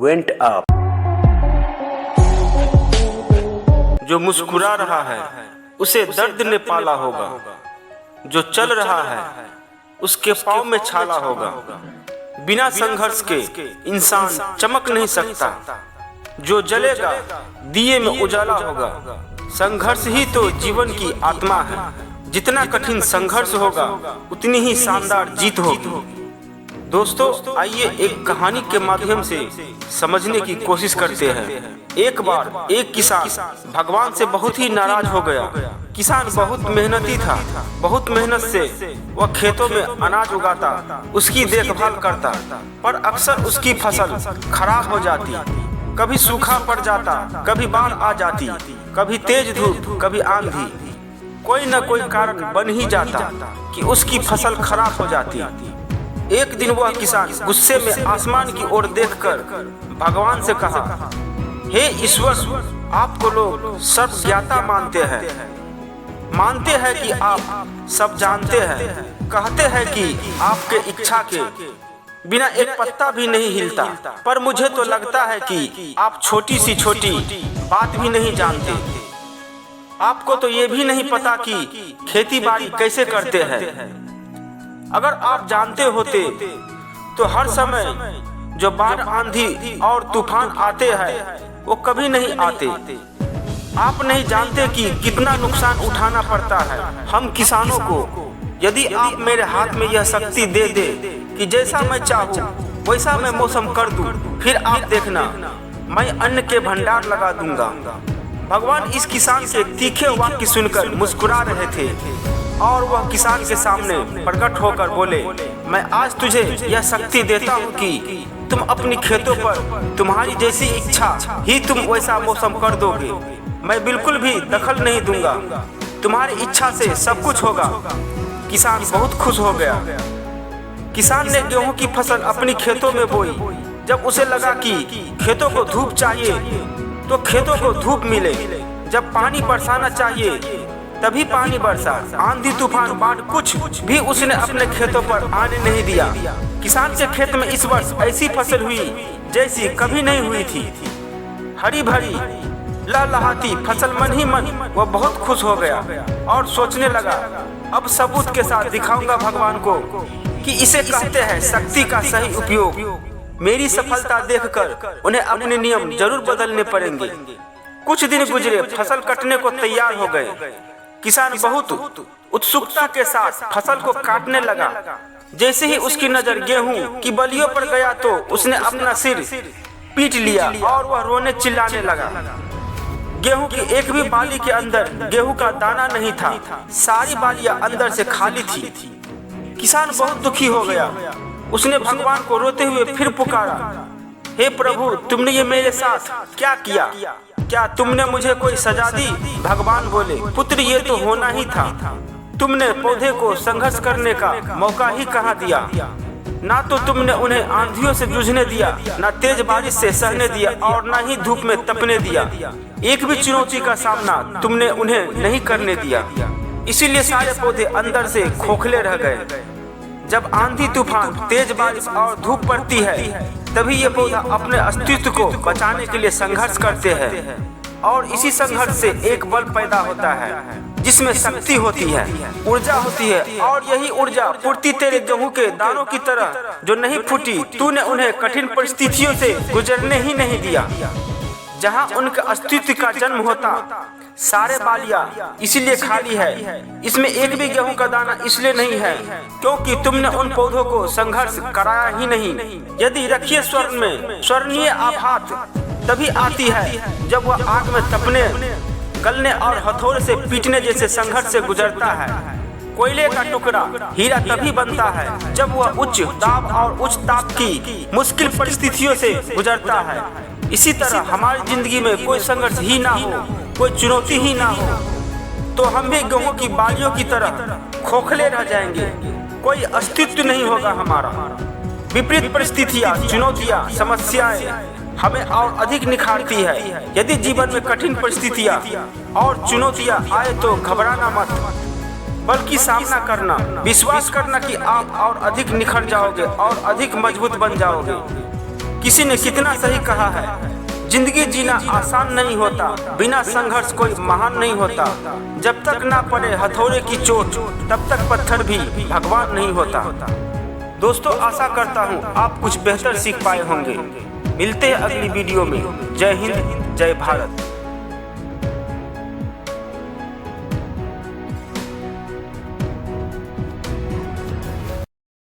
went up. जो मुस्कुरा रहा है उसे दर्द ने पाला होगा, जो चल रहा है उसके पाँव में छाला होगा। बिना संघर्ष के इंसान चमक नहीं सकता, जो जलेगा दिए में उजाला होगा। संघर्ष ही तो जीवन की आत्मा है, जितना कठिन संघर्ष होगा उतनी ही शानदार जीत होगी। दोस्तों, आइए एक कहानी के माध्यम से समझने की कोशिश करते हैं। एक बार एक किसान भगवान से बहुत ही नाराज हो गया। किसान बहुत मेहनती था, बहुत मेहनत से वह खेतों में अनाज उगाता, उसकी देखभाल करता, पर अक्सर उसकी फसल खराब हो जाती। कभी सूखा पड़ जाता, कभी बाढ़ आ जाती, कभी तेज धूप, कभी आंधी। कोई न कोई कारण बन ही जाता कि उसकी फसल खराब हो जाती। एक दिन वह किसान गुस्से में आसमान की ओर देखकर भगवान से कहा, हे ईश्वर, आपको लोग सब ज्ञाता मानते हैं कि आप सब जानते हैं, कहते हैं कि आपके इच्छा के बिना एक पत्ता भी नहीं हिलता, पर मुझे तो लगता है कि आप छोटी सी छोटी बात भी नहीं जानते। आपको तो ये भी नहीं पता कि खेती बाड़ी कैसे करते हैं। अगर आप जानते होते तो हर समय जो बाढ़, आंधी और तूफान आते हैं वो कभी नहीं आते। आप नहीं जानते कि कितना नुकसान उठाना पड़ता है हम किसानों को। यदि आप मेरे हाथ में यह शक्ति दे दे कि जैसा मैं चाहूँ वैसा मैं मौसम कर दूँ, फिर आप देखना मैं अन्न के भंडार लगा दूंगा। भगवान इस किसान के तीखे वाक्य सुनकर मुस्कुरा रहे थे और वह किसान के सामने प्रकट होकर बोले, मैं आज तुझे यह शक्ति देता हूँ कि तुम अपनी खेतों पर तुम्हारी जैसी इच्छा ही तुम वैसा मौसम कर दोगे। मैं बिल्कुल भी दखल नहीं दूंगा, तुम्हारी इच्छा से सब कुछ होगा। किसान बहुत खुश हो गया। किसान ने गेहूं की फसल अपनी खेतों में बोई। जब उसे लगा कि खेतों को धूप चाहिए तो खेतों को धूप मिले, जब पानी बरसाना चाहिए तभी पानी बरसा। आंधी तूफान बाढ़ कुछ भी उसने अपने खेतों पर आने नहीं दिया। किसान के खेत में इस वर्ष ऐसी फसल हुई जैसी कभी नहीं हुई थी। हरी भरी लहलहाती फसल, मन ही मन वह बहुत खुश हो गया और सोचने लगा, अब सबूत के साथ दिखाऊंगा भगवान को कि इसे कहते हैं शक्ति का सही उपयोग। मेरी सफलता देखकर उन्हें अपने नियम जरूर बदलने पड़ेंगे। कुछ दिन गुजरे, फसल कटने को तैयार हो गए। किसान बहुत उत्सुकता के साथ फसल को काटने लगा। जैसे ही उसकी नजर गेहूं की बलियों पर गया तो उसने अपना सिर पीट लिया और वह रोने चिल्लाने लगा। गेहूं की एक भी बाली के अंदर गेहूं का दाना नहीं था, सारी बालियां अंदर से खाली थी। किसान बहुत दुखी हो गया। उसने भगवान को रोते हुए फिर पुकारा, हे प्रभु, तुमने ये मेरे साथ क्या किया? क्या तुमने मुझे कोई सजा दी? भगवान बोले, पुत्र, ये तो होना ही था। तुमने पौधे को संघर्ष करने का मौका ही कहाँ दिया। ना तो तुमने उन्हें आंधियों से जूझने दिया, ना तेज बारिश से सहने दिया और ना ही धूप में तपने दिया। एक भी चुनौती का सामना तुमने उन्हें नहीं करने दिया। इसीलिए सारे पौधे अंदर से खोखले रह गए। जब आंधी तूफान, तेज बारिश और धूप पड़ती है तभी ये पौधा अपने अस्तित्व को बचाने के लिए संघर्ष करते हैं। और इसी संघर्ष से एक बल पैदा होता है जिसमें शक्ति होती है, ऊर्जा होती है। और यही ऊर्जा पूर्ति तेरे गेहूं के दानों की तरह जो नहीं फूटी, तूने उन्हें कठिन परिस्थितियों से गुजरने ही नहीं दिया। जहाँ उनके अस्तित्व का जन्म होता, सारे बालियां इसीलिए खाली है। इसमें एक भी गेहूं का दाना इसलिए नहीं है क्योंकि तुमने उन पौधों को संघर्ष कराया ही नहीं। यदि रखिए स्वर्ण में स्वर्णीय आभात तभी आती है जब वह आग में तपने, गलने और हथौड़े से पीटने जैसे संघर्ष से गुजरता है। कोयले का टुकड़ा हीरा तभी बनता है जब वह उच्च दाब और उच्च ताप की मुश्किल परिस्थितियों से गुजरता है। इसी तरह हमारी जिंदगी में कोई संघर्ष ही ना हो, कोई चुनौती ही ना हो तो हम भी गेहूं की बालियों की तरह खोखले रह जाएंगे। कोई अस्तित्व नहीं होगा हमारा। विपरीत परिस्थितियां, चुनौतियां, समस्याएं हमें और अधिक निखारती है। यदि जीवन में कठिन परिस्थितियां और चुनौतियां आए तो घबराना मत, बल्कि सामना करना, विश्वास करना कि आप और अधिक निखर जाओगे और अधिक मजबूत बन जाओगे। किसी ने कितना सही कहा है, जिंदगी जीना आसान नहीं होता, बिना संघर्ष कोई महान नहीं होता। जब तक ना पड़े हथौड़े की चोट तब तक पत्थर भी भगवान नहीं होता। दोस्तों, आशा करता हूँ आप कुछ बेहतर सीख पाए होंगे। मिलते हैं अगली वीडियो में। जय हिंद, जय भारत।